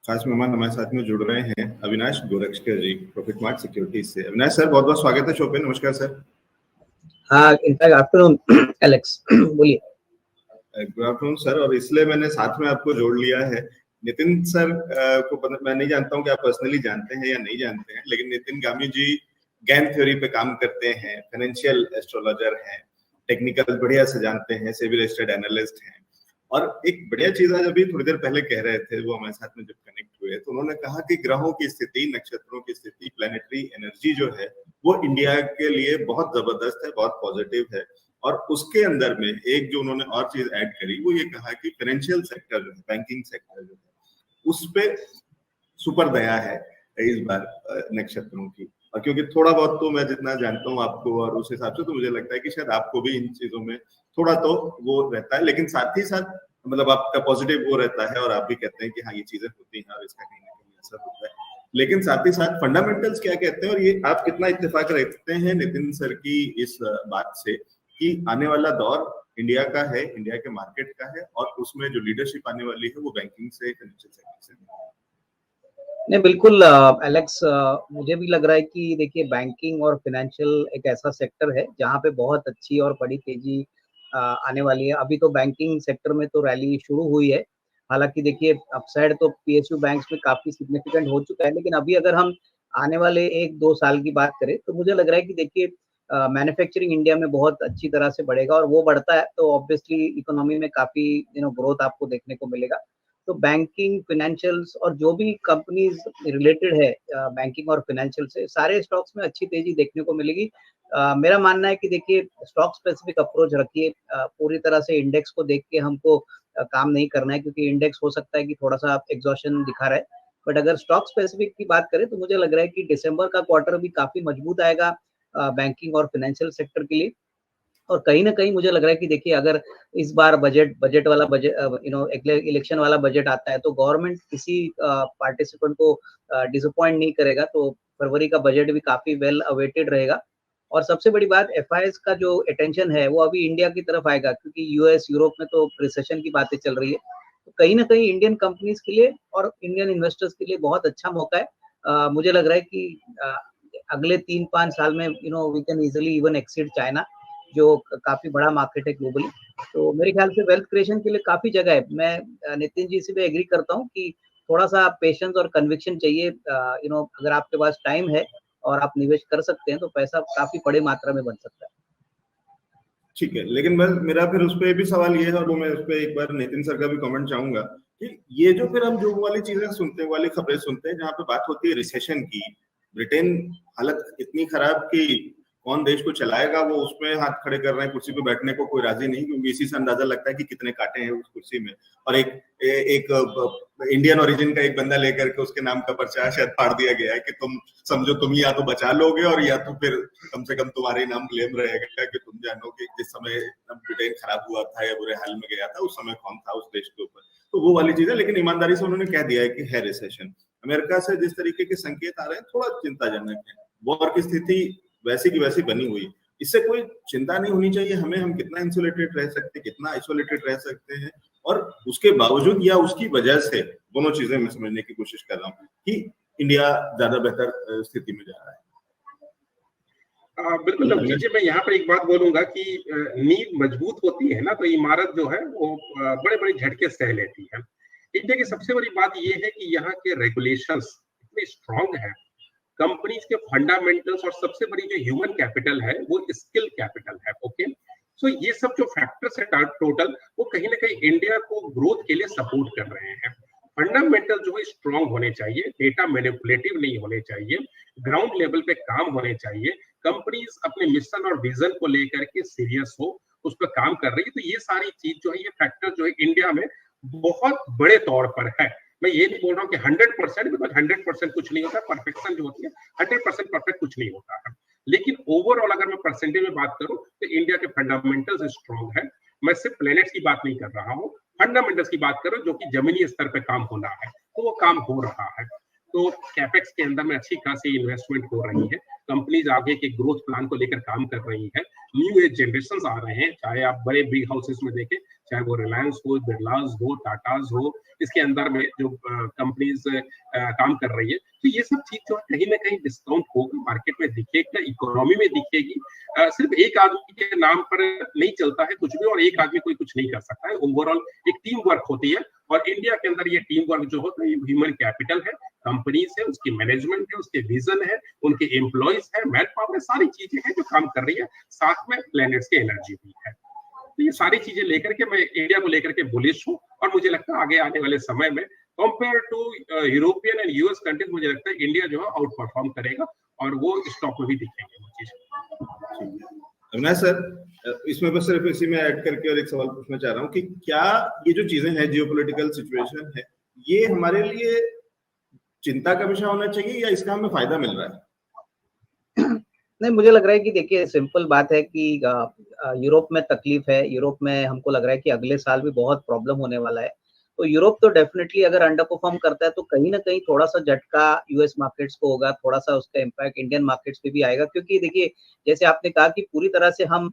खास मेहमान हमारे साथ में जुड़ रहे हैं अविनाश गोरखकर जी, प्रॉफिट मार्ट सिक्योरिटीज से। अविनाश सर, बहुत बहुत स्वागत है शो पे। नमस्कार सर। हाँ, इनफैक्ट आफ्टरनून एलेक्स, बोलिए। Good afternoon sir. और इसलिए मैंने साथ में आपको जोड़ लिया है। नितिन सर को मैं नहीं जानता हूँ कि आप पर्सनली जानते हैं या नहीं जानते हैं, लेकिन नितिन गामी जी गैन थ्योरी पे काम करते हैं, फाइनेंशियल एस्ट्रोलॉजर हैं, टेक्निकल बढ़िया से जानते हैं, सिविल एस्टेट एनालिस्ट हैं। और एक बढ़िया चीज आज अभी थोड़ी देर पहले कह रहे थे वो हमारे साथ में जब कनेक्ट हुए, तो उन्होंने कहा कि ग्रहों की स्थिति, नक्षत्रों की स्थिति, प्लेनेटरी एनर्जी जो है वो इंडिया के लिए बहुत जबरदस्त है, बहुत पॉजिटिव है। और उसके अंदर में एक जो उन्होंने और चीज ऐड करी वो ये कहा कि फाइनेंशियल सेक्टर जो है, बैंकिंग सेक्टर जो है, उस पे सुपर दया है इस बार नक्षत्रों की। और क्योंकि थोड़ा बहुत तो मैं जितना जानता हूँ आपको, और उस हिसाब से तो मुझे लगता है कि शायद आपको भी इन चीजों में थोड़ा तो वो रहता है, लेकिन साथ ही साथ मतलब आपका पॉजिटिव वो रहता है और आप भी कहते हैं कि हाँ ये चीजें होती हैं और इसका कहीं ना कहीं असर होता है। लेकिन साथ ही साथ फंडामेंटल्स क्या कहते हैं, और ये आप कितना इत्तेफाक रखते हैं नितिन सर की इस बात से कि आने वाला दौर इंडिया का है, इंडिया के मार्केट का है, और उसमें जो लीडरशिप आने वाली है वो बैंकिंग से, फाइनेंशियल सेक्टर से। नहीं, बिल्कुल एलेक्स, मुझे भी लग रहा है कि देखिए बैंकिंग और फाइनेंशियल एक ऐसा सेक्टर है जहाँ पे बहुत अच्छी और बड़ी तेजी आने वाली है। अभी तो बैंकिंग सेक्टर में तो रैली शुरू हुई है, हालांकि देखिए अपसाइड तो पीएसयू बैंक्स में काफी सिग्निफिकेंट हो चुका है, लेकिन अभी अगर हम आने वाले 1-2 साल की बात करें तो मुझे लग रहा है कि देखिए मैन्युफैक्चरिंग इंडिया में बहुत अच्छी तरह से बढ़ेगा, और वो बढ़ता है तो ऑब्वियसली इकोनॉमी में काफी ग्रोथ आपको देखने को मिलेगा। तो बैंकिंग, फाइनेंशियल्स और जो भी कंपनीज रिलेटेड है बैंकिंग और फाइनेंशियल से, सारे स्टॉक्स में अच्छी तेजी देखने को मिलेगी। मेरा मानना है कि देखिए स्टॉक स्पेसिफिक अप्रोच रखिए, पूरी तरह से इंडेक्स को देख के हमको काम नहीं करना है, क्योंकि इंडेक्स हो सकता है कि थोड़ा सा एग्जॉशन दिखा रहा है। बट अगर स्टॉक स्पेसिफिक की बात करें तो मुझे लग रहा है कि दिसंबर का क्वार्टर भी काफी मजबूत आएगा बैंकिंग और फाइनेंशियल सेक्टर के लिए। और कहीं ना कहीं मुझे लग रहा है कि देखिए अगर इस बार बजट वाला बजट इलेक्शन वाला बजट आता है तो गवर्नमेंट किसी पार्टिसिपेंट को डिसअपॉइंट नहीं करेगा, तो फरवरी का बजट भी काफी वेल अवेटेड रहेगा। और सबसे बड़ी बात, एफआईएस का जो अटेंशन है वो अभी इंडिया की तरफ आएगा, क्योंकि यूएस, यूरोप में तो रिसेशन की बातें चल रही है। तो कहीं ना कहीं इंडियन कंपनीज के लिए और इंडियन इन्वेस्टर्स के लिए बहुत अच्छा मौका है। मुझे लग रहा है कि अगले 3-5 साल में we can easily even exceed China, जो काफी बड़ा मार्केट है ग्लोबली। तो मेरे ख्याल से वेल्थ क्रिएशन के लिए काफी जगह है। मैं नितिन जी से भी एग्री करता हूँ कि थोड़ा सा पेशेंस और कन्विक्शन चाहिए। अगर आपके पास टाइम है और आप निवेश कर सकते हैं तो पैसा काफी बड़ी मात्रा में बन सकता है। ठीक है, लेकिन बस मेरा फिर उस पर भी सवाल ये है, और वो मैं उस पर एक बार नितिन सर का भी कमेंट चाहूंगा कि ये जो फिर हम जो वाली चीजें सुनते हैं, वाली खबरें सुनते हैं जहाँ पे बात होती है रिसेशन की, ब्रिटेन हालत इतनी खराब कि कौन देश को चलाएगा, वो उसमें हाथ खड़े कर रहे हैं, कुर्सी पे बैठने को कोई राजी नहीं, क्योंकि इसी से अंदाजा लगता है कि कितने कांटे हैं उस कुर्सी में। और एक इंडियन ओरिजिन का एक बंदा लेकर के उसके नाम का पर्चा शायद फाड़ दिया गया है कि तुम समझो तुम या तो बचा लोगे और या तो फिर कम से कम तुम्हारे नाम क्लेम रहेगा कि तुम जानो कि जिस समय ब्रिटेन खराब हुआ था या बुरे हाल में गया था उस समय कौन था उस देश के ऊपर। तो वो वाली चीज है, लेकिन ईमानदारी से उन्होंने कह दिया है कि है रिसेशन। अमेरिका से जिस तरीके के संकेत आ रहे हैं थोड़ा चिंताजनक है। वॉर की स्थिति वैसी की वैसी बनी हुई, इससे कोई चिंता नहीं होनी चाहिए हमें। हम कितना इंसुलेटेड रह सकते हैं, कितना आइसोलेटेड रह सकते हैं, और उसके बावजूद या उसकी वजह से, दोनों चीजें मैं समझने की कोशिश कर रहा हूँ कि इंडिया ज्यादा बेहतर स्थिति में जा रहा है। बिल्कुल अभिजीत जी, मैं यहाँ पर एक बात बोलूंगा कि नींव मजबूत होती है ना तो इमारत जो है वो बड़े बड़े झटके सह लेती है। इंडिया की सबसे बड़ी बात ये है कि यहाँ के रेगुलेशंस इतने स्ट्रांग है, कंपनीज के फंडामेंटल्स, और सबसे बड़ी जो ह्यूमन कैपिटल है वो स्किल कैपिटल है। ओके, सो ये सब जो फैक्टर्स है टोटल, वो कहीं ना कहीं इंडिया को ग्रोथ के लिए सपोर्ट कर रहे हैं। फंडामेंटल जो है स्ट्रांग होने चाहिए, डेटा मैनिपुलेटिव नहीं होने चाहिए, ग्राउंड लेवल पे काम होने चाहिए, कंपनीज अपने मिशन और विजन को लेकर के सीरियस हो, उस पर काम कर रही है। तो ये सारी चीज जो है, ये फैक्टर जो है इंडिया में बहुत बड़े तौर पर है। मैं ये नहीं बोल रहा हूँ कि 100%, बिकॉज 100% कुछ नहीं होता, परफेक्शन जो होती है 100% परफेक्ट कुछ नहीं होता है, लेकिन ओवरऑल अगर मैं परसेंटेज में बात करूं तो इंडिया के फंडामेंटल्स स्ट्रांग है। मैं सिर्फ प्लैनेट्स की बात नहीं कर रहा हूँ, फंडामेंटल्स की बात करो, जो कि जमीनी स्तर पर काम होना है तो वो काम हो रहा है। तो कैपेक्स के अंदर में अच्छी खासी इन्वेस्टमेंट हो रही है, कंपनीज आगे के ग्रोथ प्लान को लेकर काम कर रही है, न्यू एज जनरेशन आ रहे हैं, चाहे आप बड़े बिग हाउसेस में देखें, चाहे वो रिलायंस हो, बिरलास हो, टाटाज हो, इसके अंदर में जो कंपनीज काम कर रही है, तो ये सब चीज जो कहीं ना कहीं डिस्काउंट होगा, मार्केट में दिखेगा, इकोनॉमी में दिखेगी। सिर्फ एक आदमी के नाम पर नहीं चलता है कुछ भी, और एक आदमी कोई कुछ नहीं कर सकता है। ओवरऑल एक टीम वर्क होती है, और इंडिया के अंदर ये टीम वर्क जो होता है, ये ह्यूमन कैपिटल है, कंपनीज है, उसकी मैनेजमेंट है, उसके विजन है, उनके एम्प्लॉयज है, मैन पावर है, सारी चीजें हैं जो काम कर रही है, साथ में प्लैनेट्स की एनर्जी भी है। तो ये सारी चीजें लेकर के मैं इंडिया को लेकर के बुलिश हूँ, और मुझे लगता है आगे आने वाले समय में compare to European and US countries, मुझे लगता है इंडिया जो है आउट परफॉर्म करेगा, और वो स्टॉक में भी दिखेंगे वो चीज। अविनाश सर, इसमें बस सिर्फ इसी में ऐड करके और एक सवाल पूछना चाह रहा हूँ कि क्या ये जो चीजें हैं, जियोपॉलिटिकल सिचुएशन है, ये हमारे लिए चिंता का विषय होना चाहिए या इसका हमें फायदा मिल रहा है? नहीं, मुझे लग रहा है कि देखिए सिंपल बात है कि यूरोप में तकलीफ है। यूरोप में हमको लग रहा है कि अगले साल भी बहुत प्रॉब्लम होने वाला है। तो यूरोप तो डेफिनेटली अगर अंडर परफॉर्म करता है तो कहीं ना कहीं थोड़ा सा झटका यूएस मार्केट्स को होगा, थोड़ा सा उसका इम्पैक्ट इंडियन मार्केट्स पे भी आएगा, क्योंकि देखिए जैसे आपने कहा कि पूरी तरह से हम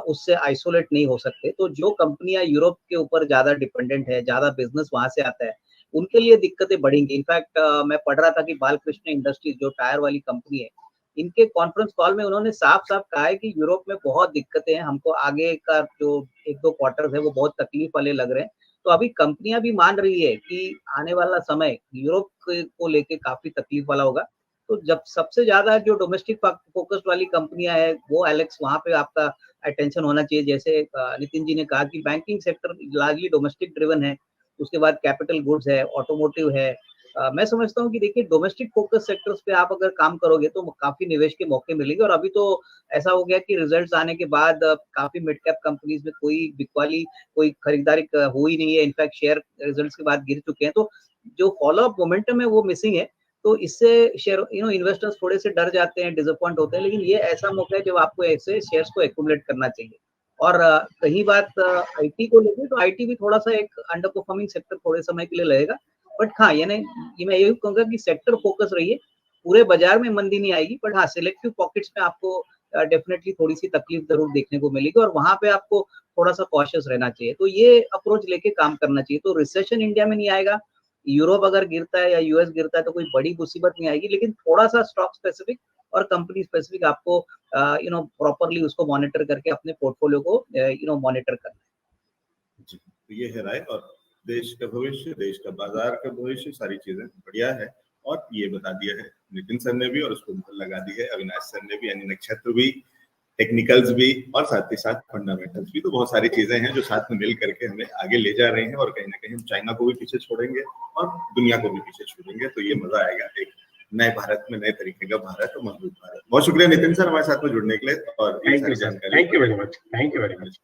उससे आइसोलेट नहीं हो सकते। तो जो कंपनियां यूरोप के ऊपर ज्यादा डिपेंडेंट है, ज्यादा बिजनेस वहां से आता है, उनके लिए दिक्कतें बढ़ेंगी। इनफैक्ट मैं पढ़ रहा था कि बालकृष्ण इंडस्ट्रीज जो टायर वाली कंपनी है, इनके कॉन्फ्रेंस कॉल में उन्होंने साफ साफ कहा है कि यूरोप में बहुत दिक्कतें हैं, हमको आगे का जो 1-2 क्वार्टर है वो बहुत तकलीफ वाले लग रहे हैं। तो अभी कंपनियां भी मान रही है कि आने वाला समय यूरोप को लेके काफी तकलीफ वाला होगा। तो जब सबसे ज्यादा जो डोमेस्टिक फोकस्ड वाली कंपनियां है वो एलेक्स, वहां पे आपका अटेंशन होना चाहिए। जैसे नितिन जी ने कहा कि banking sector largely domestic driven है, उसके बाद कैपिटल गुड्स है, ऑटोमोटिव है। मैं समझता हूँ कि देखिए डोमेस्टिक फोकस सेक्टर्स पे आप अगर काम करोगे तो काफी निवेश के मौके मिलेंगे। और अभी तो ऐसा हो गया कि रिजल्ट्स आने के बाद काफी मिड कैप कंपनीज में कोई बिकवाली, कोई खरीदारी हो ही नहीं है। इनफैक्ट शेयर रिजल्ट्स के बाद गिर चुके हैं, तो जो फॉलो अप मोमेंटम है वो मिसिंग है। तो इससे शेयर इन्वेस्टर्स थोड़े से डर जाते हैं, डिसअपॉइंट होते हैं। लेकिन ये ऐसा मौका है जब आपको ऐसे शेयर्स को एक्यूमुलेट करना चाहिए। और कही बात आईटी को लेकर, तो आईटी भी थोड़ा सा एक अंडर परफॉर्मिंग सेक्टर थोड़े समय के लिए रहेगा। बट हाँ, यानी ये मैं यही कहूंगा कि सेक्टर फोकस रहिए, पूरे बाजार में मंदी नहीं आएगी, बट हाँ सिलेक्टिव पॉकेट्स में आपको डेफिनेटली थोड़ी सी तकलीफ जरूर देखने को मिलेगी, और वहां पे आपको थोड़ा सा कॉशियस रहना चाहिए। तो ये अप्रोच लेके काम करना चाहिए। तो रिसेशन इंडिया में नहीं आएगा, यूरोप अगर गिरता है या यूएस गिरता है तो कोई बड़ी मुसीबत नहीं आएगी, लेकिन थोड़ा सा स्टॉक स्पेसिफिक और कंपनी स्पेसिफिक आपको प्रॉपरली उसको मॉनिटर करके अपने पोर्टफोलियो को मॉनिटर करना है। जी, तो ये है राय। और देश का भविष्य, देश का बाजार का भविष्य, सारी चीजें बढ़िया है, और ये बता दिया है नितिन सर ने भी, और उसको मुहर लगा दी है अविनाश सर ने भी, यानी नक्षत्र भी, टेक्निकल्स भी, और साथ ही साथ फंडामेंटल्स भी। तो बहुत सारी चीजें हैं जो साथ में मिल करके हमें आगे ले जा रही हैं, और कहीं ना कहीं हम चाइना को भी पीछे छोड़ेंगे और दुनिया को भी पीछे छोड़ेंगे। तो ये मजा आएगा, एक नए भारत में, नए तरीके का भारत और मजबूत भारत। बहुत शुक्रिया नितिन सर हमारे साथ में जुड़ने के लिए और ये सारी जानकारी। Thank you very much.